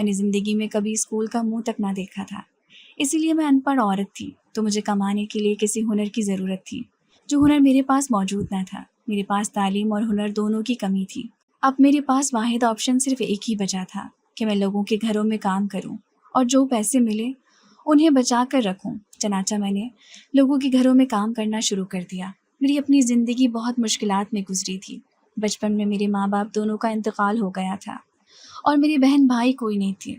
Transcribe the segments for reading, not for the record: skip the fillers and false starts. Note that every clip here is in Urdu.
میں نے زندگی میں کبھی اسکول کا منہ تک نہ دیکھا تھا، اسی لیے میں ان پڑھ عورت تھی، تو مجھے کمانے کے لیے کسی ہنر کی ضرورت تھی، جو ہنر میرے پاس موجود نہ تھا۔ میرے پاس تعلیم اور ہنر دونوں کی کمی تھی۔ اب میرے پاس واحد آپشن صرف ایک ہی بچا تھا کہ میں لوگوں کے گھروں میں کام کروں اور جو پیسے ملے انہیں بچا کر رکھوں۔ چنانچہ میں نے لوگوں کے گھروں میں کام کرنا شروع کر دیا۔ میری اپنی زندگی بہت مشکلات میں گزری تھی۔ بچپن میں میرے ماں باپ دونوں کا انتقال ہو گیا تھا اور میری بہن بھائی کوئی نہیں تھے۔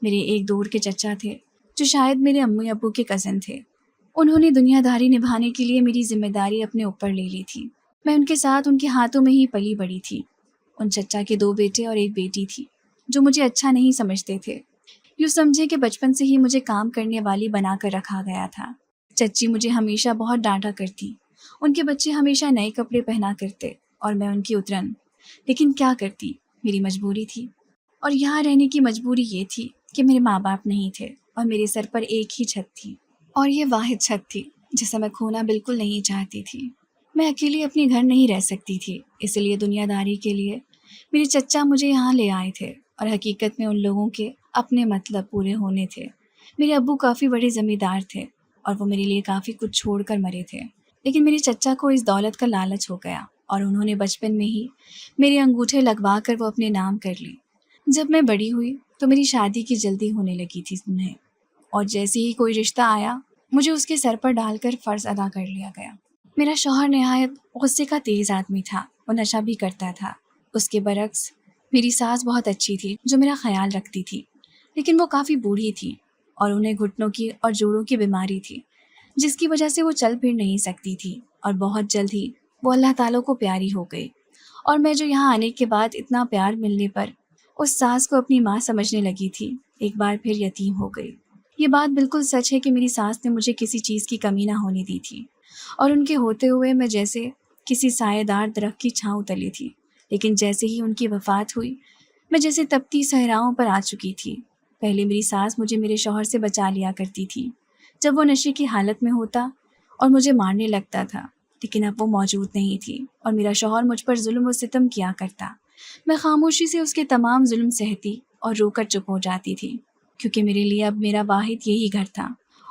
میرے ایک دور کے چچا تھے جو شاید میرے امی ابو کے کزن تھے۔ انہوں نے دنیا داری نبھانے کے لیے میری ذمہ داری اپنے اوپر لے لی تھی۔ میں ان کے ساتھ ان کے ہاتھوں میں ہی پلی بڑی تھی۔ ان چچا کے 2 بیٹے اور ایک بیٹی تھی جو مجھے اچھا نہیں سمجھتے تھے۔ یوں سمجھے کہ بچپن سے ہی مجھے کام کرنے والی بنا کر رکھا گیا تھا۔ چچی مجھے ہمیشہ بہت ڈانٹا کرتی۔ ان کے بچے ہمیشہ نئے کپڑے پہنا کرتے اور میں ان کی اترن، لیکن کیا کرتی، میری مجبوری تھی۔ اور یہاں رہنے کی مجبوری یہ تھی کہ میرے ماں باپ نہیں تھے اور میرے سر پر ایک ہی چھت تھی، اور یہ واحد چھت تھی جسے میں کھونا بالکل نہیں چاہتی تھی۔ میں اکیلی اپنے گھر نہیں رہ سکتی تھی، اس لیے دنیا داری کے لیے میرے چچا مجھے یہاں لے آئے تھے، اور حقیقت میں ان لوگوں کے اپنے مطلب پورے ہونے تھے۔ میرے ابو کافی بڑے زمیندار تھے اور وہ میرے لیے کافی کچھ چھوڑ کر مرے تھے، لیکن میرے چچا کو اس دولت کا لالچ ہو گیا اور انہوں نے بچپن میں ہی میرے انگوٹھے لگوا کر وہ اپنے نام کر لی۔ جب میں بڑی ہوئی تو میری شادی کی جلدی ہونے لگی تھی انہیں، اور جیسے ہی کوئی رشتہ آیا مجھے اس کے سر پر ڈال کر فرض ادا کر لیا گیا۔ میرا شوہر نہایت غصے کا تیز آدمی تھا، وہ نشہ بھی کرتا تھا۔ اس کے برعکس میری ساس بہت اچھی تھی جو میرا خیال رکھتی تھی، لیکن وہ کافی بوڑھی تھی اور انہیں گھٹنوں کی اور جوڑوں کی بیماری تھی، جس کی وجہ سے وہ چل پھر نہیں سکتی تھی، اور بہت جلد ہی وہ اللہ تعالیٰ کو پیاری ہو گئی۔ اور میں جو یہاں آنے کے بعد اتنا پیار ملنے پر اس ساس کو اپنی ماں سمجھنے لگی تھی، ایک بار پھر یتیم ہو گئی۔ یہ بات بالکل سچ ہے کہ میری ساس نے مجھے کسی چیز کی کمی نہ ہونے دی تھی، اور ان کے ہوتے ہوئے میں جیسے کسی سایہ دار درخت کی چھاؤں تلے تھی، لیکن جیسے ہی ان کی وفات ہوئی میں جیسے تپتی صحراؤں پر آ چکی تھی۔ پہلے میری ساس مجھے میرے شوہر سے بچا لیا کرتی تھی جب وہ نشے کی حالت میں ہوتا اور مجھے مارنے لگتا تھا، لیکن اب وہ موجود نہیں تھی اور میرا شوہر مجھ پر ظلم و ستم کیا کرتا۔ میں خاموشی سے اس کے تمام ظلم سہتی اور رو کر چپ ہو جاتی تھی، کیونکہ میرے لیے اب میرا واحد یہی گھر تھا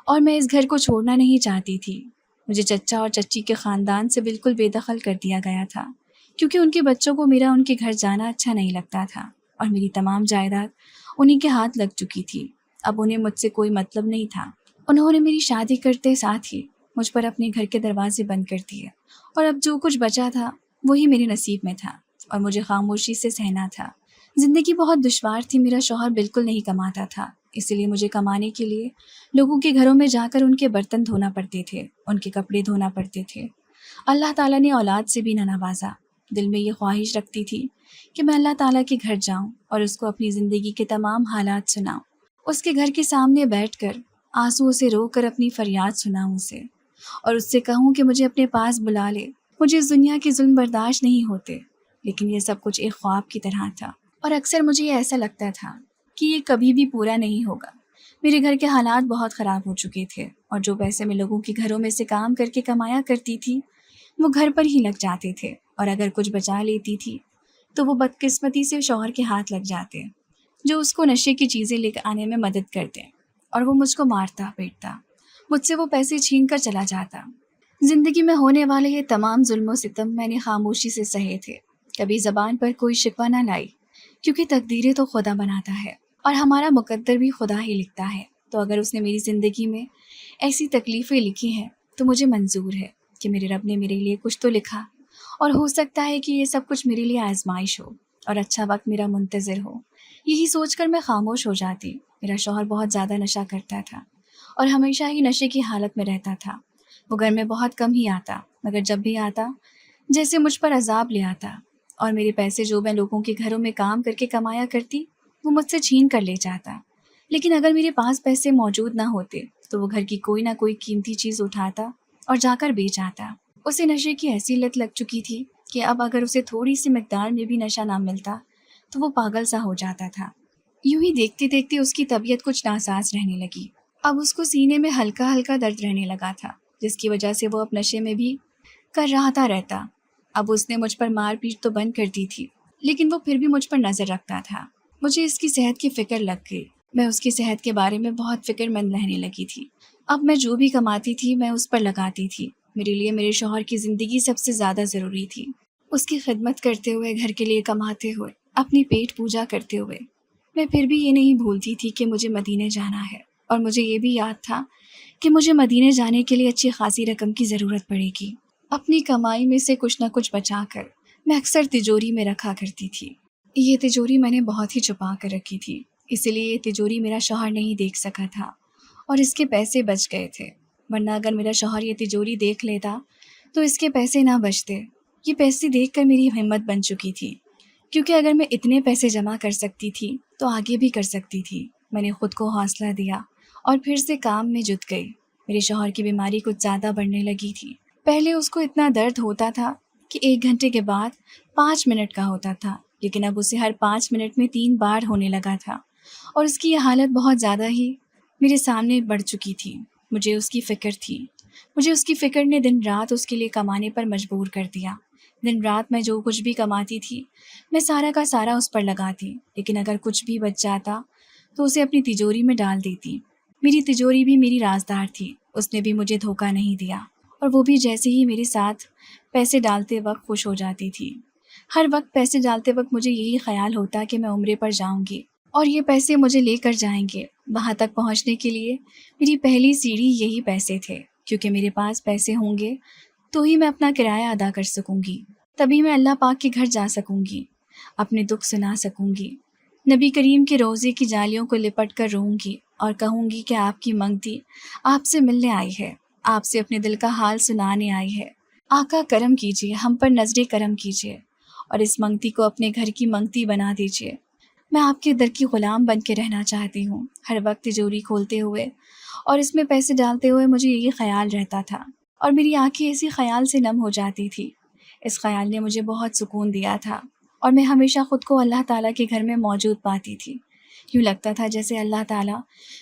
اور میں اس گھر کو چھوڑنا نہیں چاہتی تھی۔ مجھے چچا اور چچی کے خاندان سے بالکل بے دخل کر دیا گیا تھا، کیونکہ ان کے بچوں کو میرا ان کے گھر جانا اچھا نہیں لگتا تھا، اور میری تمام جائیداد انہی کے ہاتھ لگ چکی تھی۔ اب انہیں مجھ سے کوئی مطلب نہیں تھا۔ انہوں نے میری شادی کرتے ساتھ ہی مجھ پر اپنے گھر کے دروازے بند کر دیے، اور اب جو کچھ بچا تھا وہی میرے نصیب میں تھا اور مجھے خاموشی سے سہنا تھا۔ زندگی بہت دشوار تھی۔ میرا شوہر بالکل نہیں کماتا تھا، اسی لیے مجھے کمانے کے لیے لوگوں کے گھروں میں جا کر ان کے برتن دھونا پڑتے تھے، ان کے کپڑے دھونا پڑتے تھے۔ اللہ تعالیٰ نے اولاد سے بھی نہ نوازا۔ دل میں یہ خواہش رکھتی تھی کہ میں اللہ تعالیٰ کے گھر جاؤں اور اس کو اپنی زندگی کے تمام حالات سناؤں، اس کے گھر کے سامنے بیٹھ کر آنسوؤں سے رو کر اپنی فریاد سناؤں اسے، اور اس سے کہوں کہ مجھے اپنے پاس بلا لے۔ مجھے اس دنیا کے ظلم برداشت نہیں ہوتے، لیکن یہ سب کچھ ایک خواب کی طرح تھا، اور اکثر مجھے یہ ایسا لگتا تھا کہ یہ کبھی بھی پورا نہیں ہوگا۔ میرے گھر کے حالات بہت خراب ہو چکے تھے، اور جو پیسے میں لوگوں کے گھروں میں سے کام کر کے کمایا کرتی تھی وہ گھر پر ہی لگ جاتے تھے، اور اگر کچھ بچا لیتی تھی تو وہ بدقسمتی سے شوہر کے ہاتھ لگ جاتے، جو اس کو نشے کی چیزیں لے کر آنے میں مدد کرتے، اور وہ مجھ کو مارتا پیٹتا، مجھ سے وہ پیسے چھین کر چلا جاتا۔ زندگی میں ہونے والے یہ تمام ظلم و ستم میں نے خاموشی سے سہے تھے، کبھی زبان پر کوئی شکوہ نہ لائی، کیونکہ تقدیریں تو خدا بناتا ہے اور ہمارا مقدر بھی خدا ہی لکھتا ہے۔ تو اگر اس نے میری زندگی میں ایسی تکلیفیں لکھی ہیں تو مجھے منظور ہے کہ میرے رب نے میرے لیے کچھ تو لکھا، اور ہو سکتا ہے کہ یہ سب کچھ میرے لیے آزمائش ہو اور اچھا وقت میرا منتظر ہو۔ یہی سوچ کر میں خاموش ہو جاتی۔ میرا شوہر بہت زیادہ نشہ کرتا تھا اور ہمیشہ ہی نشے کی حالت میں رہتا تھا۔ وہ گھر میں بہت کم ہی آتا، مگر جب بھی آتا جیسے مجھ پر عذاب لے آتا، اور میرے پیسے جو میں لوگوں کے گھروں میں کام کر کے کمایا کرتی وہ مجھ سے چھین کر لے جاتا۔ لیکن اگر میرے پاس پیسے موجود نہ ہوتے تو وہ گھر کی کوئی نہ کوئی قیمتی چیز اٹھاتا اور جا کر بیچ آتا۔ اسے نشے کی ایسی لت لگ چکی تھی کہ اب اگر اسے تھوڑی سی مقدار میں بھی نشہ نہ ملتا تو وہ پاگل سا ہو جاتا تھا۔ یوں ہی دیکھتے دیکھتے اس کی طبیعت کچھ ناساز رہنے لگی۔ اب اس کو سینے میں ہلکا ہلکا درد رہنے لگا تھا، جس کی وجہ سے وہ اب نشے میں بھی کر رہا رہتا۔ اب اس نے مجھ پر مار پیٹ تو بند کر دی تھی، لیکن وہ پھر بھی مجھ پر نظر رکھتا تھا۔ مجھے اس کی صحت کی فکر لگ گئی۔ میں اس کی صحت کے بارے میں بہت فکر مند رہنے لگی تھی۔ اب میں جو بھی کماتی تھی میں اس پر لگاتی تھی۔ میرے لیے میرے شوہر کی زندگی سب سے زیادہ ضروری تھی۔ اس کی خدمت کرتے ہوئے، گھر کے لیے کماتے ہوئے، اپنی پیٹ پوجا کرتے ہوئے میں پھر بھی یہ نہیں بھولتی تھی کہ مجھے مدینے جانا ہے، اور مجھے یہ بھی یاد تھا کہ مجھے مدینے جانے کے لیے اچھی خاصی رقم کی ضرورت پڑے گی۔ اپنی کمائی میں سے کچھ نہ کچھ بچا کر میں اکثر تجوری میں رکھا کرتی تھی۔ یہ تجوری میں نے بہت ہی چھپا کر رکھی تھی، اسی لیے یہ تجوری میرا شوہر نہیں دیکھ سکا تھا اور اس کے پیسے بچ گئے تھے، ورنہ اگر میرا شوہر یہ تجوری دیکھ لیتا تو اس کے پیسے نہ بچتے۔ یہ پیسے دیکھ کر میری ہمت بن چکی تھی، کیونکہ اگر میں اتنے پیسے جمع کر سکتی تھی تو آگے بھی کر سکتی تھی۔ میں نے خود کو حوصلہ دیا اور پھر سے کام میں جٹ گئی۔ میرے شوہر کی بیماری کچھ زیادہ بڑھنے لگی تھی۔ پہلے اس کو اتنا درد ہوتا تھا کہ 1 گھنٹے کے بعد 5 منٹ کا ہوتا تھا، لیکن اب اسے ہر 5 منٹ میں 3 بار ہونے لگا تھا، اور اس کی یہ حالت بہت زیادہ ہی میرے سامنے بڑھ چکی تھی۔ مجھے اس کی فکر تھی۔ مجھے اس کی فکر نے دن رات اس کے لیے کمانے پر مجبور کر دیا۔ دن رات میں جو کچھ بھی کماتی تھی میں سارا کا سارا اس پر لگاتی، لیکن اگر کچھ بھی بچ جاتا تو اسے اپنی تجوری میں ڈال دیتی۔ میری تجوری بھی میری رازدار تھی، اس نے بھی مجھے دھوکہ نہیں دیا، اور وہ بھی جیسے ہی میرے ساتھ پیسے ڈالتے وقت خوش ہو جاتی تھی۔ ہر وقت پیسے ڈالتے وقت مجھے یہی خیال ہوتا کہ میں عمرے پر جاؤں گی اور یہ پیسے مجھے لے کر جائیں گے۔ وہاں تک پہنچنے کے لیے میری پہلی سیڑھی یہی پیسے تھے، کیونکہ میرے پاس پیسے ہوں گے تو ہی میں اپنا کرایہ ادا کر سکوں گی، تبھی میں اللہ پاک کے گھر جا سکوں گی، اپنے دکھ سنا سکوں گی، نبی کریم کے روضے کی جالیوں کو لپٹ کر روؤں گی اور کہوں گی کہ آپ کی منگتی آپ سے ملنے آئی ہے، آپ سے اپنے دل کا حال سنانے آئی ہے۔ آقا کرم کیجیے، ہم پر نظر کرم کیجیے اور اس منگتی کو اپنے گھر کی منگتی بنا دیجیے۔ میں آپ کے در کی غلام بن کے رہنا چاہتی ہوں۔ ہر وقت تجوری کھولتے ہوئے اور اس میں پیسے ڈالتے ہوئے مجھے یہی خیال رہتا تھا، اور میری آنکھیں اسی خیال سے نم ہو جاتی تھی۔ اس خیال نے مجھے بہت سکون دیا تھا، اور میں ہمیشہ خود کو اللہ تعالیٰ کے گھر میں موجود پاتی تھی۔ یوں لگتا تھا جیسے اللہ تعالیٰ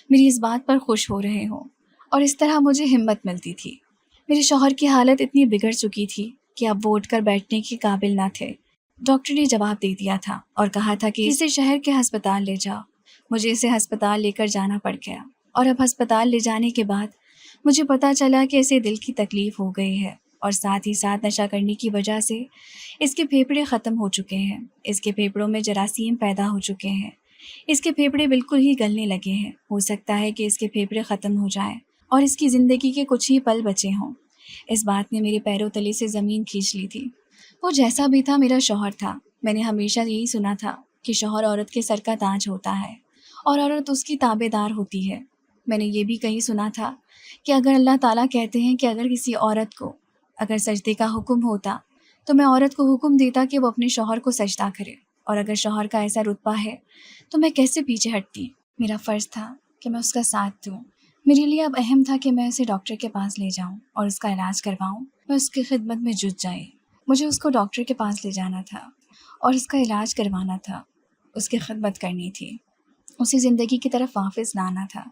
میری اس بات پر خوش ہو رہے ہوں، اور اس طرح مجھے ہمت ملتی تھی۔ میرے شوہر کی حالت اتنی بگڑ چکی تھی کہ اب وہ اٹھ کر بیٹھنے کے قابل نہ تھے۔ ڈاکٹر نے جواب دے دیا تھا اور کہا تھا کہ اسے شہر کے ہسپتال لے جاؤ۔ مجھے اسے ہسپتال لے کر جانا پڑ گیا، اور اب ہسپتال لے جانے کے بعد مجھے پتہ چلا کہ اسے دل کی تکلیف ہو گئی ہے، اور ساتھ ہی ساتھ نشہ کرنے کی وجہ سے اس کے پھیپھڑے ختم ہو چکے ہیں۔ اس کے پھیپھڑوں میں جراثیم پیدا ہو چکے ہیں۔ اس کے پھیپھڑے بالکل ہی گلنے لگے ہیں۔ ہو سکتا ہے کہ اس کے پھیپھڑے ختم ہو جائیں اور اس کی زندگی کے کچھ ہی پل بچے ہوں۔ اس بات نے میرے پیروں تلے سے زمین کھینچ لی تھی۔ وہ جیسا بھی تھا میرا شوہر تھا۔ میں نے ہمیشہ یہی سنا تھا کہ شوہر عورت کے سر کا تاج ہوتا ہے اور عورت اس کی تابع دار ہوتی ہے۔ میں نے یہ بھی کہیں سنا تھا کہ اگر اللہ تعالیٰ کہتے ہیں کہ اگر کسی عورت کو اگر سجدے کا حکم ہوتا تو میں عورت کو حکم دیتا کہ وہ اپنے شوہر کو سجدہ کرے، اور اگر شوہر کا ایسا رتبہ ہے تو میں کیسے پیچھے ہٹتی۔ میرا فرض تھا کہ میں اس کا ساتھ دوں۔ میرے لیے اب اہم تھا کہ میں اسے ڈاکٹر کے پاس لے جاؤں اور اس کا علاج کرواؤں۔ میں اس کی خدمت میں جٹ جائی۔ مجھے اس کو ڈاکٹر کے پاس لے جانا تھا اور اس کا علاج کروانا تھا، اس کی خدمت کرنی تھی، اسی زندگی کی طرف واپس لانا تھا،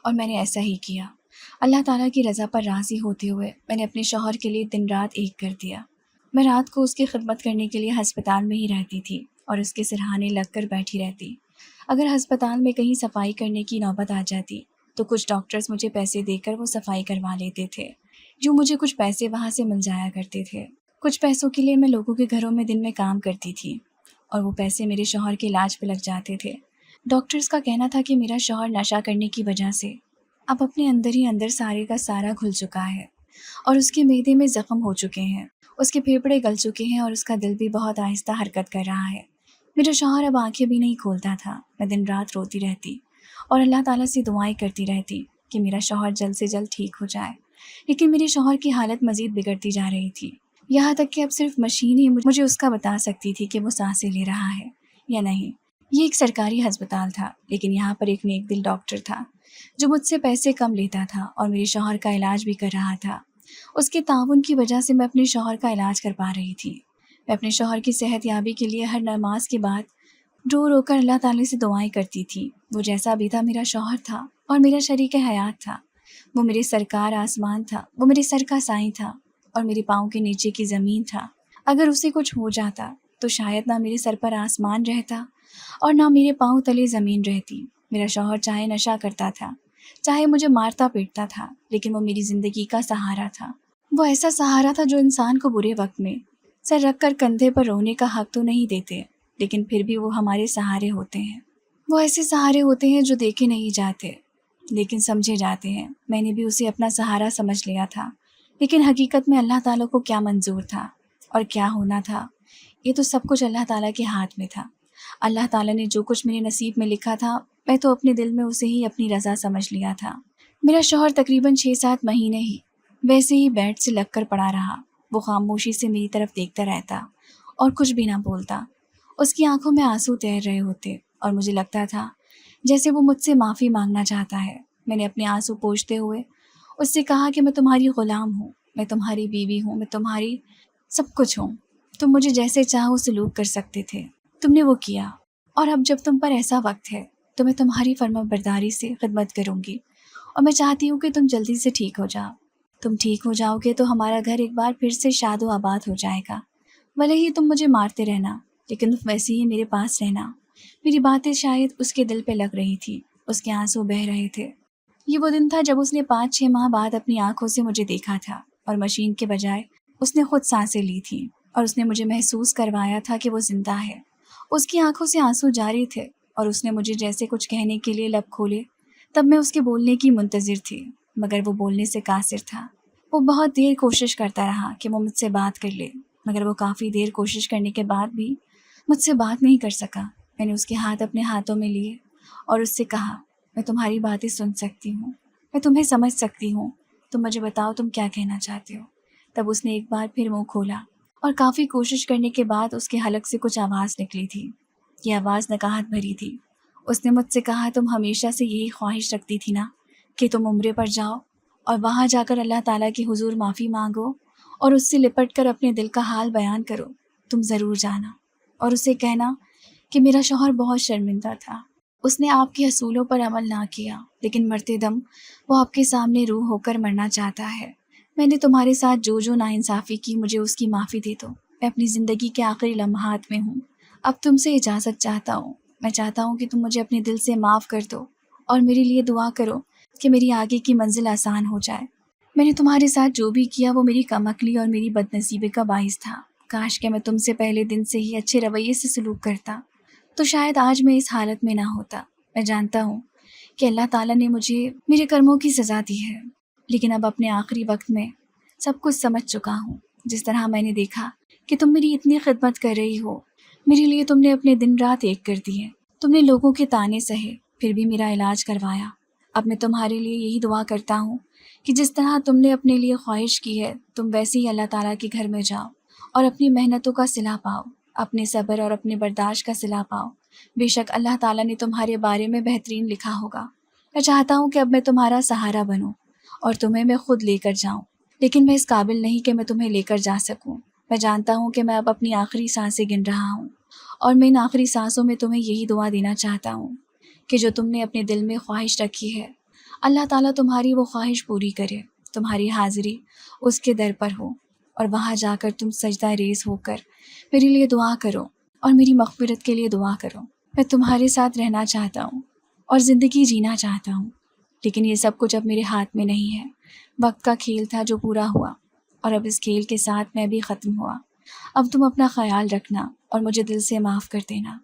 اور میں نے ایسا ہی کیا۔ اللہ تعالیٰ کی رضا پر راضی ہوتے ہوئے میں نے اپنے شوہر کے لیے دن رات ایک کر دیا۔ میں رات کو اس کی خدمت کرنے کے لیے ہسپتال میں ہی رہتی تھی اور اس کے سرہانے لگ کر بیٹھی رہتی۔ اگر ہسپتال میں کہیں صفائی کرنے کی نوبت آ جاتی تو کچھ ڈاکٹرز مجھے پیسے دے کر وہ صفائی کروا لیتے تھے، جو مجھے کچھ پیسے وہاں سے مل جایا کرتے تھے۔ کچھ پیسوں کے لیے میں لوگوں کے گھروں میں دن میں کام کرتی تھی، اور وہ پیسے میرے شوہر کے علاج پہ لگ جاتے تھے۔ ڈاکٹرز کا کہنا تھا کہ میرا شوہر نشہ کرنے کی وجہ سے اب اپنے اندر ہی اندر سارے کا سارا گھل چکا ہے، اور اس کے معدے میں زخم ہو چکے ہیں، اس کے پھیپھڑے گل چکے ہیں، اور اس کا دل بھی بہت آہستہ حرکت کر رہا ہے۔ میرا شوہر اب آنکھیں بھی نہیں کھولتا تھا۔ میں دن رات روتی رہتی اور اللہ تعالیٰ سے دعائیں کرتی رہتی کہ میرا شوہر جلد سے جلد ٹھیک ہو جائے، لیکن میرے شوہر کی حالت مزید بگڑتی جا رہی تھی، یہاں تک کہ اب صرف مشین ہی مجھے اس کا بتا سکتی تھی کہ وہ سانسیں لے رہا ہے یا نہیں۔ یہ ایک سرکاری ہسپتال تھا، لیکن یہاں پر ایک نیک دل ڈاکٹر تھا جو مجھ سے پیسے کم لیتا تھا اور میرے شوہر کا علاج بھی کر رہا تھا۔ اس کے تعاون کی وجہ سے میں اپنے شوہر کا علاج کر پا رہی تھی۔ میں اپنے شوہر کی صحت یابی کے لیے ہر نماز کے بعد رو رو کر اللہ تعالیٰ سے دعائیں کرتی تھی۔ وہ جیسا بھی تھا میرا شوہر تھا اور میرا شریک حیات تھا۔ وہ میرے سرکار آسمان تھا، وہ میرے سر کا سائیں تھا اور میرے پاؤں کے نیچے کی زمین تھا۔ اگر اسے کچھ ہو جاتا تو شاید نہ میرے سر پر آسمان رہتا اور نہ میرے پاؤں تلے زمین رہتی۔ میرا شوہر چاہے نشہ کرتا تھا، چاہے مجھے مارتا پیٹتا تھا، لیکن وہ میری زندگی کا سہارا تھا۔ وہ ایسا سہارا تھا جو انسان کو برے وقت میں سر رکھ کر کندھے پر رونے کا حق تو نہیں دیتے، لیکن پھر بھی وہ ہمارے سہارے ہوتے ہیں۔ وہ ایسے سہارے ہوتے ہیں جو دیکھے نہیں جاتے لیکن سمجھے جاتے ہیں۔ میں نے بھی اسے اپنا سہارا سمجھ لیا تھا، لیکن حقیقت میں اللہ تعالیٰ کو کیا منظور تھا اور کیا ہونا تھا، یہ تو سب کچھ اللہ تعالیٰ کے ہاتھ میں تھا۔ اللہ تعالیٰ نے جو کچھ میرے نصیب میں لکھا تھا، میں تو اپنے دل میں اسے ہی اپنی رضا سمجھ لیا تھا۔ میرا شوہر تقریباً 6-7 مہینے ہی ویسے ہی بیڈ سے لگ کر پڑا رہا۔ وہ خاموشی سے میری طرف دیکھتا رہتا اور کچھ بھی نہ بولتا۔ اس کی آنکھوں میں آنسو تیر رہے ہوتے اور مجھے لگتا تھا جیسے وہ مجھ سے معافی مانگنا چاہتا ہے۔ میں نے اپنے آنسو پوچھتے ہوئے اس سے کہا کہ میں تمہاری غلام ہوں، میں تمہاری بیوی ہوں، میں تمہاری سب کچھ ہوں۔ تم مجھے جیسے چاہو سلوک کر سکتے تھے، تم نے وہ کیا، اور اب جب تم پر ایسا وقت ہے تو میں تمہاری فرما برداری سے خدمت کروں گی، اور میں چاہتی ہوں کہ تم جلدی سے ٹھیک ہو جاؤ۔ تم ٹھیک ہو جاؤ گے تو ہمارا گھر ایک بار پھر سے شاد و آباد ہو جائے گا۔ بھلے ہی تم مجھے مارتے رہنا، لیکن تم ویسے ہی میرے پاس رہنا۔ میری باتیں شاید اس کے دل پہ لگ رہی تھی، اس کے آنسو بہہ رہے تھے۔ یہ وہ دن تھا جب اس نے 5-6 ماہ بعد اپنی آنکھوں سے مجھے دیکھا تھا، اور مشین کے بجائے اس نے خود سانسیں لی تھیں، اور اس نے مجھے محسوس کروایا تھا کہ وہ زندہ ہے۔ اس کی آنکھوں سے آنسو جاری تھے اور اس نے مجھے جیسے کچھ کہنے کے لیے لب کھولے، تب میں اس کے بولنے کی منتظر تھی، مگر وہ بولنے سے قاصر تھا۔ وہ بہت دیر کوشش کرتا رہا کہ وہ مجھ سے بات کر لے، مگر وہ کافی دیر کوشش کرنے کے بعد بھی مجھ سے بات نہیں کر سکا۔ میں نے اس کے ہاتھ اپنے ہاتھوں میں لیے اور اس سے کہا، میں تمہاری باتیں سن سکتی ہوں، میں تمہیں سمجھ سکتی ہوں، تم مجھے بتاؤ تم کیا کہنا چاہتے ہو۔ تب اس نے ایک بار پھر منہ کھولا اور کافی کوشش کرنے کے بعد اس کے حلق سے کچھ آواز نکلی تھی۔ یہ آواز نکاہت بھری تھی۔ اس نے مجھ سے کہا، تم ہمیشہ سے یہی خواہش رکھتی تھی نا کہ تم عمرے پر جاؤ اور وہاں جا کر اللہ تعالیٰ کی حضور معافی مانگو اور اس سے لپٹ کر اپنے دل کا حال بیان کرو۔ تم ضرور جانا اور اسے کہنا کہ میرا شوہر بہت شرمندہ تھا، اس نے آپ کے اصولوں پر عمل نہ کیا، لیکن مرتے دم وہ آپ کے سامنے روح ہو کر مرنا چاہتا ہے۔ میں نے تمہارے ساتھ جو ناانصافی کی، مجھے اس کی معافی دے دو۔ میں اپنی زندگی کے آخری لمحات میں ہوں، اب تم سے اجازت چاہتا ہوں۔ میں چاہتا ہوں کہ تم مجھے اپنے دل سے معاف کر دو اور میرے لیے دعا کرو کہ میری آگے کی منزل آسان ہو جائے۔ میں نے تمہارے ساتھ جو بھی کیا وہ میری کم عقلی اور میری بد نصیبی کا باعث تھا۔ کاش کہ میں تم سے پہلے دن سے ہی اچھے رویے سے سلوک کرتا تو شاید آج میں اس حالت میں نہ ہوتا۔ میں جانتا ہوں کہ اللہ تعالیٰ نے مجھے میرے کرموں کی سزا دی ہے، لیکن اب اپنے آخری وقت میں سب کچھ سمجھ چکا ہوں۔ جس طرح میں نے دیکھا کہ تم میری اتنی خدمت کر رہی ہو، میرے لیے تم نے اپنے دن رات ایک کر دیے، تم نے لوگوں کے طعنے سہے پھر بھی میرا علاج کروایا۔ اب میں تمہارے لیے یہی دعا کرتا ہوں کہ جس طرح تم نے اپنے لیے خواہش کی ہے، تم ویسے ہی اللہ تعالیٰ کے گھر میں جاؤ اور اپنی محنتوں کا صلہ پاؤ، اپنے صبر اور اپنے برداشت کا صلہ پاؤ۔ بے شک اللہ تعالیٰ نے تمہارے بارے میں بہترین لکھا ہوگا۔ میں چاہتا ہوں کہ اب میں تمہارا سہارا بنوں اور تمہیں میں خود لے کر جاؤں، لیکن میں اس قابل نہیں کہ میں تمہیں لے کر جا سکوں۔ میں جانتا ہوں کہ میں اب اپنی آخری سانسیں گن رہا ہوں، اور میں ان آخری سانسوں میں تمہیں یہی دعا دینا چاہتا ہوں کہ جو تم نے اپنے دل میں خواہش رکھی ہے، اللہ تعالیٰ تمہاری وہ خواہش پوری کرے۔ تمہاری حاضری اس کے در پر ہو اور وہاں جا کر تم سجدہ ریز ہو کر میرے لیے دعا کرو اور میری مغفرت کے لیے دعا کرو۔ میں تمہارے ساتھ رہنا چاہتا ہوں اور زندگی جینا چاہتا ہوں، لیکن یہ سب کچھ اب میرے ہاتھ میں نہیں ہے۔ وقت کا کھیل تھا جو پورا ہوا، اور اب اس کھیل کے ساتھ میں بھی ختم ہوا۔ اب تم اپنا خیال رکھنا اور مجھے دل سے معاف کر دینا۔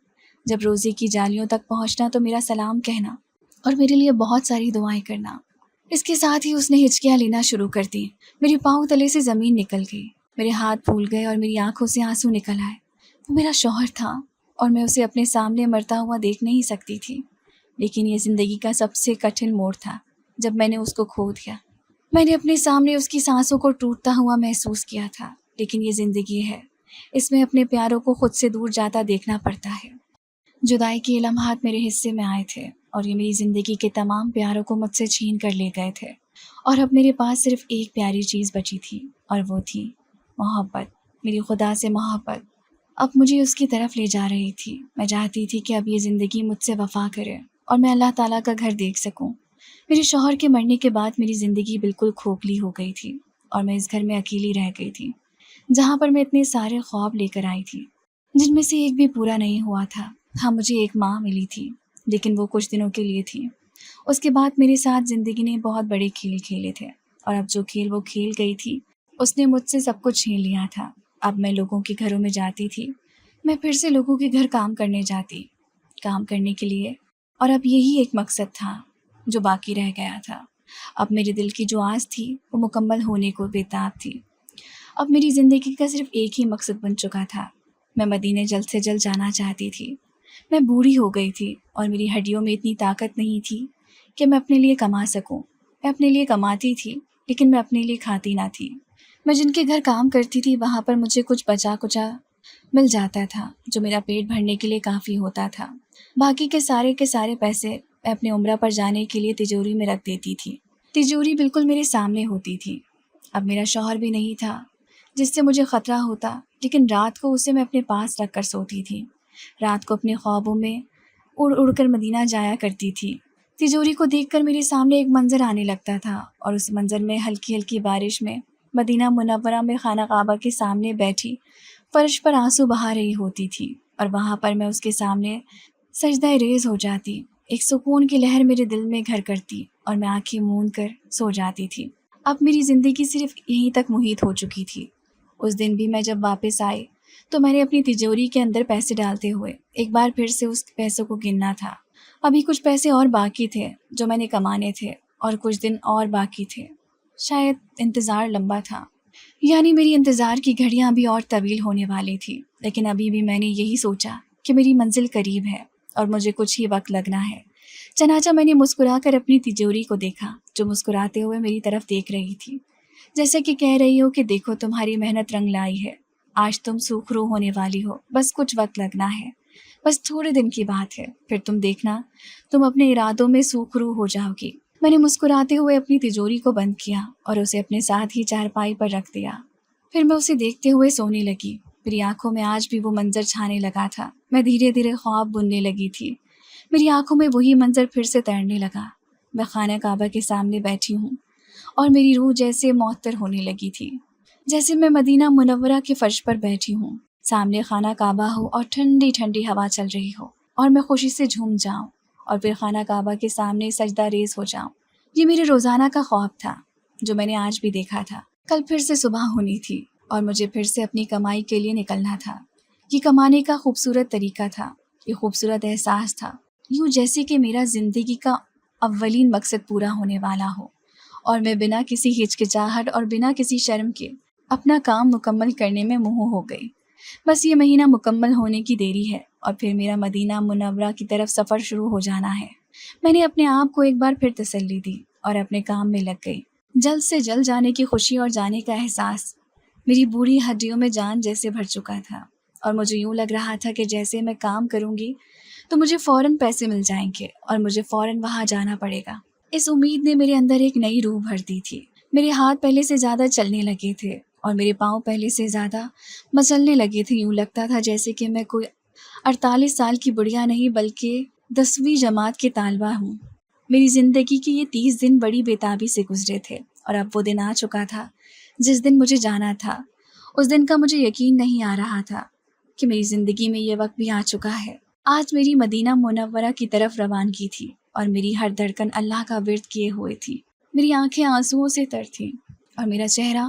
جب روزے کی جالیوں تک پہنچنا تو میرا سلام کہنا اور میرے لیے بہت ساری دعائیں کرنا۔ اس کے ساتھ ہی اس نے ہچکیاں لینا شروع کر دی۔ میرے پاؤں تلے سے زمین نکل گئی، میرے ہاتھ پھول گئے اور میری آنکھوں سے آنسو نکل آئے۔ وہ میرا شوہر تھا اور میں اسے اپنے سامنے مرتا ہوا دیکھ نہیں سکتی تھی، لیکن یہ زندگی کا سب سے کٹھن موڑ تھا جب میں نے اس کو کھو دیا۔ میں نے اپنے سامنے اس کی سانسوں کو ٹوٹتا ہوا محسوس کیا تھا، لیکن یہ زندگی ہے، اس میں اپنے پیاروں کو خود سے دور جاتا دیکھنا پڑتا ہے۔ جدائی کے لمحات میرے حصے میں آئے تھے اور یہ میری زندگی کے تمام پیاروں کو مجھ سے چھین کر لے گئے تھے، اور اب میرے پاس صرف ایک پیاری چیز بچی تھی، اور وہ تھی محبت، میری خدا سے محبت۔ اب مجھے اس کی طرف لے جا رہی تھی۔ میں چاہتی تھی کہ اب یہ زندگی مجھ سے وفا کرے اور میں اللہ تعالیٰ کا گھر دیکھ سکوں۔ میرے شوہر کے مرنے کے بعد میری زندگی بالکل کھوکھلی ہو گئی تھی اور میں اس گھر میں اکیلی رہ گئی تھی، جہاں پر میں اتنے سارے خواب لے کر آئی تھی جن میں سے ایک بھی پورا نہیں ہوا تھا۔ ہاں، مجھے ایک ماں ملی تھی، لیکن وہ کچھ دنوں کے لیے تھی۔ اس کے بعد میرے ساتھ زندگی نے بہت بڑے کھیل کھیلے تھے، اور اب جو کھیل وہ کھیل گئی تھی اس نے مجھ سے سب کچھ چھین لیا تھا۔ اب میں لوگوں کے گھروں میں جاتی تھی، میں پھر سے لوگوں کے گھر کام کرنے جاتی، کام کرنے کے لیے، اور اب یہی ایک مقصد تھا جو باقی رہ گیا تھا۔ اب میرے دل کی جو آس تھی وہ مکمل ہونے کو بےتاب تھی۔ اب میری زندگی کا صرف ایک ہی مقصد بن چکا تھا، میں مدینے جلد سے جلد جانا چاہتی تھی۔ میں بوڑھی ہو گئی تھی اور میری ہڈیوں میں اتنی طاقت نہیں تھی کہ میں اپنے لیے کما سکوں۔ میں اپنے لیے کماتی تھی لیکن میں اپنے لیے کھاتی نہ تھی۔ میں جن کے گھر کام کرتی تھی وہاں پر مجھے کچھ بچا کچا مل جاتا تھا جو میرا پیٹ بھرنے کے لیے کافی ہوتا تھا۔ باقی کے سارے پیسے میں اپنے عمرہ پر جانے کے لیے تجوری میں رکھ دیتی تھی۔ تجوری بالکل میرے سامنے ہوتی تھی۔ اب میرا شوہر بھی نہیں تھا جس سے مجھے خطرہ ہوتا، لیکن رات کو اسے میں اپنے پاس رکھ کر سوتی تھی۔ رات کو اپنے خوابوں میں اڑ اڑ کر مدینہ جایا کرتی تھی۔ تجوری کو دیکھ کر میرے سامنے ایک منظر آنے لگتا تھا، اور اس منظر میں ہلکی ہلکی بارش میں مدینہ منورہ میں خانہ کعبہ کے سامنے بیٹھی فرش پر آنسو بہا رہی ہوتی تھی، اور وہاں پر میں اس کے سامنے سجدہ ریز ہو جاتی۔ ایک سکون کی لہر میرے دل میں گھر کرتی اور میں آنکھیں موند کر سو جاتی تھی۔ اب میری زندگی صرف یہیں تک محیط ہو چکی تھی۔ اس دن بھی میں جب واپس آئی تو میں نے اپنی تجوری کے اندر پیسے ڈالتے ہوئے ایک بار پھر سے اس پیسوں کو گننا تھا۔ ابھی کچھ پیسے اور باقی تھے جو میں نے کمانے تھے، اور کچھ دن اور باقی تھے۔ شاید انتظار لمبا تھا، یعنی میری انتظار کی گھڑیاں ابھی اور طویل ہونے والی تھی، لیکن ابھی بھی میں نے یہی سوچا کہ میری منزل قریب ہے اور مجھے کچھ ہی وقت لگنا ہے۔ چنانچہ میں نے مسکرا کر اپنی تجوری کو دیکھا جو مسکراتے ہوئے میری طرف دیکھ رہی تھی، جیسے کہ کہہ رہی ہو کہ دیکھو تمہاری محنت رنگ لائی ہے، آج تم سوکھرو ہونے والی ہو، بس کچھ وقت لگنا ہے، بس تھوڑے دن کی بات ہے، پھر تم دیکھنا تم اپنے ارادوں میں سوکھرو ہو جاؤ گی۔ میں نے مسکراتے ہوئے اپنی تجوری کو بند کیا اور اسے اپنے ساتھ ہی چارپائی پر رکھ دیا۔ پھر میں اسے دیکھتے ہوئے سونے لگی۔ میری آنکھوں میں آج بھی وہ منظر چھانے لگا تھا۔ میں دھیرے دھیرے خواب بننے لگی تھی۔ میری آنکھوں میں وہی منظر پھر سے تیرنے لگا۔ میں خانہ کعبہ کے سامنے بیٹھی ہوں اور میری روح جیسے معطر ہونے لگی تھی، جیسے میں مدینہ منورہ کے فرش پر بیٹھی ہوں، سامنے خانہ کعبہ ہو اور ٹھنڈی ٹھنڈی ہوا چل رہی ہو، اور میں خوشی سے جھوم جاؤں اور پھر خانہ کعبہ کے سامنے سجدہ ریز ہو جاؤں۔ یہ میرے روزانہ کا خواب تھا جو میں نے آج بھی دیکھا تھا۔ کل پھر سے صبح ہونی تھی اور مجھے پھر سے اپنی کمائی کے لیے نکلنا تھا۔ یہ کمانے کا خوبصورت طریقہ تھا، یہ خوبصورت احساس تھا، یوں جیسے کہ میرا زندگی کا اولین مقصد پورا ہونے والا ہو، اور میں بنا کسی ہچکچاہٹ اور بنا کسی شرم کے اپنا کام مکمل کرنے میں منہ ہو گئی۔ بس یہ مہینہ مکمل ہونے کی دیری ہے اور پھر میرا مدینہ منورہ کی طرف سفر شروع ہو جانا ہے۔ میں نے اپنے آپ کو ایک بار پھر تسلی دی اور اپنے کام میں لگ گئی۔ جلد سے جلد جانے کی خوشی اور جانے کا احساس میری بوڑھی ہڈیوں میں جان جیسے بھر چکا تھا، اور مجھے یوں لگ رہا تھا کہ جیسے میں کام کروں گی تو مجھے فوراً پیسے مل جائیں گے اور مجھے فوراً وہاں جانا پڑے گا۔ اس امید نے میرے اندر ایک نئی روح بھر دی تھی۔ میرے ہاتھ پہلے سے زیادہ چلنے لگے تھے اور میرے پاؤں پہلے سے زیادہ مچلنے لگے تھے۔ یوں لگتا تھا جیسے کہ میں کوئی 48 سال کی بڑھیا نہیں بلکہ 10ویں جماعت کے طالبہ ہوں۔ میری زندگی کے یہ 30 دن بڑی بےتابی سے گزرے تھے، اور اب وہ دن آ چکا تھا جس دن مجھے جانا تھا۔ اس دن کا مجھے یقین نہیں آ رہا تھا کہ میری زندگی میں یہ وقت بھی آ چکا ہے۔ آج میری مدینہ منورہ کی طرف روانگی تھی اور میری ہر دھڑکن اللہ کا ورد کیے ہوئے تھی۔ میری آنکھیں آنسوؤں سے تر تھیں اور میرا چہرہ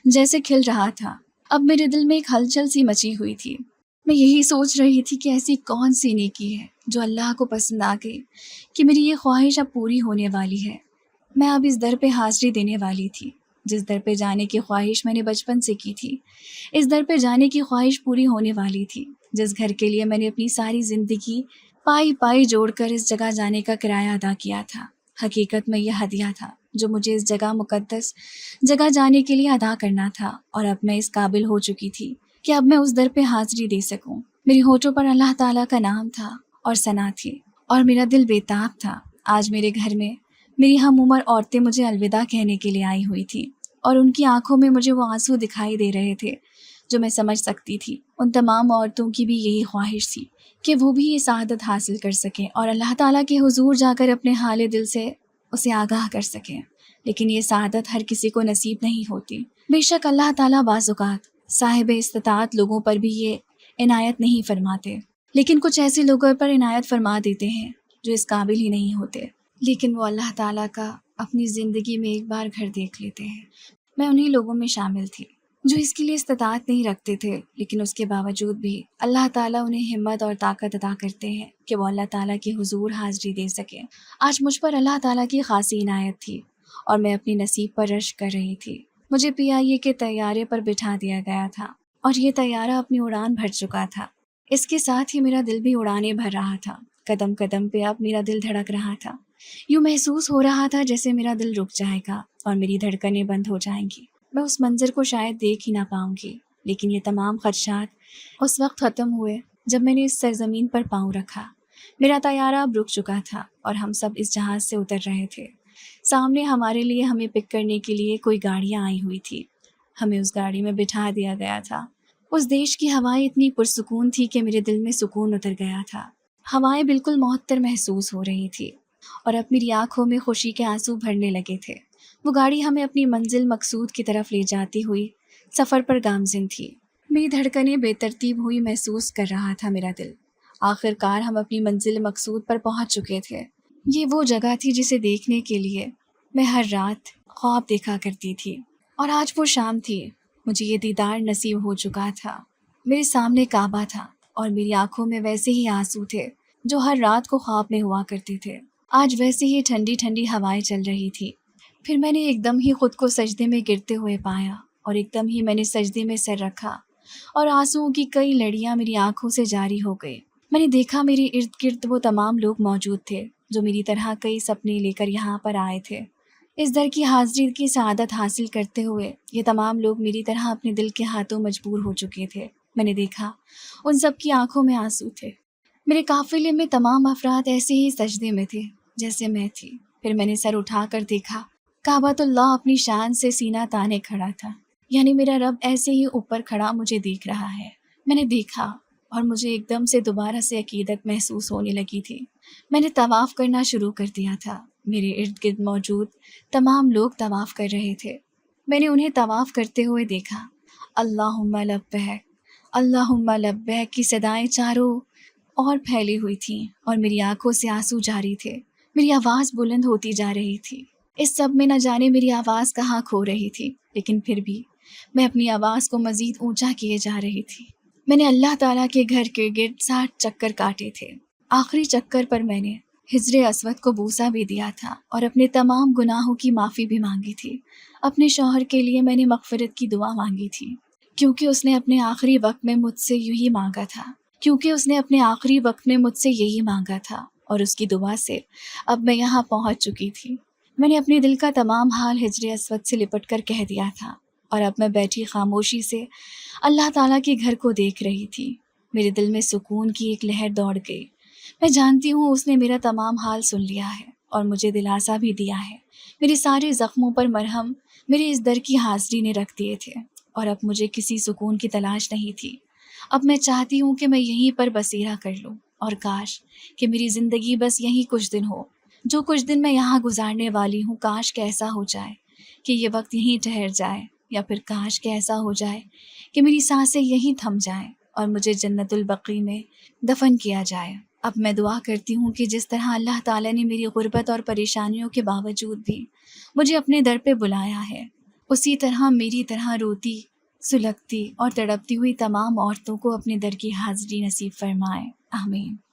جیسے کھل رہا تھا۔ اب میرے دل میں ایک ہلچل سی مچی ہوئی تھی۔ میں یہی سوچ رہی تھی کہ ایسی کون سی نیکی ہے جو اللہ کو پسند آ گئی کہ میری یہ خواہش اب پوری ہونے والی ہے۔ میں اب اس در پہ حاضری دینے والی تھی جس در پہ جانے کی خواہش میں نے بچپن سے کی تھی۔ اس در پہ جانے کی خواہش پوری ہونے والی تھی جس گھر کے لیے میں نے اپنی ساری زندگی پائی پائی جوڑ کر اس جگہ جانے کا کرایہ ادا کیا تھا۔ حقیقت میں یہ ہدیہ تھا جو مجھے اس جگہ مقدس جگہ جانے کے لیے ادا کرنا تھا، اور اب میں اس قابل ہو چکی تھی کہ اب میں اس در پہ حاضری دے سکوں۔ میری ہونٹوں پر اللہ تعالیٰ کا نام تھا اور ثنا تھی، اور میرا دل بےتاب تھا۔ آج میرے گھر میں میری ہم عمر عورتیں مجھے الوداع کہنے کے لیے آئی ہوئی تھیں، اور ان کی آنکھوں میں مجھے وہ آنسو دکھائی دے رہے تھے جو میں سمجھ سکتی تھی۔ ان تمام عورتوں کی بھی یہی خواہش تھی کہ وہ بھی یہ سعادت حاصل کر سکیں اور اللہ تعالیٰ کے حضور جا کر اپنے حال دل سے اسے آگاہ کر سکیں، لیکن یہ سعادت ہر کسی کو نصیب نہیں ہوتی۔ بے شک اللہ تعالیٰ بعض اوقات صاحب استطاعت لوگوں پر بھی یہ عنایت نہیں فرماتے۔ لیکن کچھ ایسے لوگوں پر عنایت فرما دیتے ہیں جو اس قابل ہی نہیں ہوتے، لیکن وہ اللہ تعالیٰ کا اپنی زندگی میں ایک بار گھر دیکھ لیتے ہیں۔ میں انہی لوگوں میں شامل تھی جو اس کے لیے استطاعت نہیں رکھتے تھے، لیکن اس کے باوجود بھی اللہ تعالیٰ انہیں ہمت اور طاقت عطا کرتے ہیں کہ وہ اللہ تعالیٰ کے حضور حاضری دے سکیں۔ آج مجھ پر اللہ تعالیٰ کی خاصی عنایت تھی اور میں اپنی نصیب پر رشک کر رہی تھی۔ مجھے PIA کے طیارے پر بٹھا دیا گیا تھا اور یہ طیارہ اپنی اڑان بھر چکا تھا۔ اس کے ساتھ ہی میرا دل بھی اڑانے بھر رہا تھا۔ قدم قدم پہ اب میرا دل دھڑک رہا تھا۔ یوں محسوس ہو رہا تھا جیسے میرا دل رک جائے گا اور میری دھڑکنیں بند ہو جائیں گی۔ میں اس منظر کو شاید دیکھ ہی نہ پاؤں گی، لیکن یہ تمام خدشات اس وقت ختم ہوئے جب میں نے اس سرزمین پر پاؤں رکھا۔ میرا طیارہ اب رک چکا تھا اور ہم سب اس جہاز سے اتر رہے تھے۔ سامنے ہمارے لیے ہمیں پک کرنے کے لیے کوئی گاڑیاں آئی ہوئی تھی۔ ہمیں اس گاڑی میں بٹھا دیا گیا تھا۔ اس دیش کی ہوائیں اتنی پرسکون تھی کہ میرے دل میں سکون اتر گیا تھا۔ ہوائیں بالکل معطر محسوس ہو رہی تھی اور اب میری آنکھوں میں خوشی کے آنسو بھرنے لگے تھے۔ وہ گاڑی ہمیں اپنی منزل مقصود کی طرف لے جاتی ہوئی سفر پر گامزن تھی۔ میری دھڑکنیں بے ترتیب ہوئی محسوس کر رہا تھا میرا دل۔ آخر کار ہم اپنی منزل مقصود پر پہنچ چکے تھے۔ یہ وہ جگہ تھی جسے دیکھنے کے لیے میں ہر رات خواب دیکھا کرتی تھی، اور آج وہ شام تھی۔ مجھے یہ دیدار نصیب ہو چکا تھا۔ میرے سامنے کعبہ تھا اور میری آنکھوں میں ویسے ہی آنسو تھے جو ہر رات کو خواب میں ہوا کرتے تھے۔ آج ویسے ہی ٹھنڈی ٹھنڈی ہوائیں چل رہی تھی۔ پھر میں نے ایک دم ہی خود کو سجدے میں گرتے ہوئے پایا اور ایک دم ہی میں نے سجدے میں سر رکھا اور آنسوؤں کی کئی لڑیاں میری آنکھوں سے جاری ہو گئی۔ میں نے دیکھا میرے ارد گرد وہ تمام لوگ موجود تھے جو میری طرح کئی سپنے لے کر یہاں پر آئے تھے۔ اس در کی حاضری کی سعادت حاصل کرتے ہوئے یہ تمام لوگ میری طرح اپنے دل کے ہاتھوں مجبور ہو چکے تھے۔ میں نے دیکھا ان سب کی آنکھوں میں آنسو تھے۔ میرے قافلے میں تمام افراد ایسے ہی سجدے میں تھے جیسے میں تھی۔ پھر میں نے سر اٹھا کر دیکھا، کعبۃ اللہ اپنی شان سے سینہ تانے کھڑا تھا، یعنی میرا رب ایسے ہی اوپر کھڑا مجھے دیکھ رہا ہے۔ میں نے دیکھا اور مجھے ایک دم سے دوبارہ سے عقیدت محسوس ہونے لگی تھی۔ میں نے طواف کرنا شروع کر دیا تھا۔ میرے ارد گرد موجود تمام لوگ طواف کر رہے تھے۔ میں نے انہیں طواف کرتے ہوئے دیکھا۔ اللہم لبیک اللہم لبیک کی صدائیں چاروں اور پھیلی ہوئی تھیں اور میری آنکھوں سے آنسو جاری تھے۔ میری آواز بلند ہوتی جا رہی تھی۔ اس سب میں نہ جانے میری آواز کہاں کھو رہی تھی، لیکن پھر بھی میں اپنی آواز کو مزید اونچا کیے جا رہی تھی۔ میں نے اللہ تعالیٰ کے گھر کے گرد 60 چکر کاٹے تھے۔ آخری چکر پر میں نے حجر اسود کو بوسہ بھی دیا تھا اور اپنے تمام گناہوں کی معافی بھی مانگی تھی۔ اپنے شوہر کے لیے میں نے مغفرت کی دعا مانگی تھی، کیونکہ اس نے اپنے آخری وقت میں مجھ سے یہی مانگا تھا اور اس کی دعا سے اب میں یہاں پہنچ چکی تھی۔ میں نے اپنے دل کا تمام حال حجر اسود سے لپٹ کر کہہ دیا تھا اور اب میں بیٹھی خاموشی سے اللہ تعالیٰ کے گھر کو دیکھ رہی تھی۔ میرے دل میں سکون کی ایک لہر دوڑ گئی۔ میں جانتی ہوں اس نے میرا تمام حال سن لیا ہے اور مجھے دلاسا بھی دیا ہے۔ میرے سارے زخموں پر مرہم میرے اس در کی حاضری نے رکھ دیے تھے اور اب مجھے کسی سکون کی تلاش نہیں تھی۔ اب میں چاہتی ہوں کہ میں یہیں پر بسیرا کر لوں، اور کاش کہ میری زندگی بس یہیں کچھ دن ہو۔ جو کچھ دن میں یہاں گزارنے والی ہوں، کاش کہ ایسا ہو جائے کہ یہ وقت یہیں ٹھہر جائے، یا پھر کاش کہ ایسا ہو جائے کہ میری سانسیں یہیں تھم جائیں اور مجھے جنت البقیع میں دفن کیا جائے۔ اب میں دعا کرتی ہوں کہ جس طرح اللہ تعالیٰ نے میری غربت اور پریشانیوں کے باوجود بھی مجھے اپنے در پہ بلایا ہے، اسی طرح میری طرح روتی، سلگتی اور تڑپتی ہوئی تمام عورتوں کو اپنے در کی حاضری نصیب فرمائے۔ آمین۔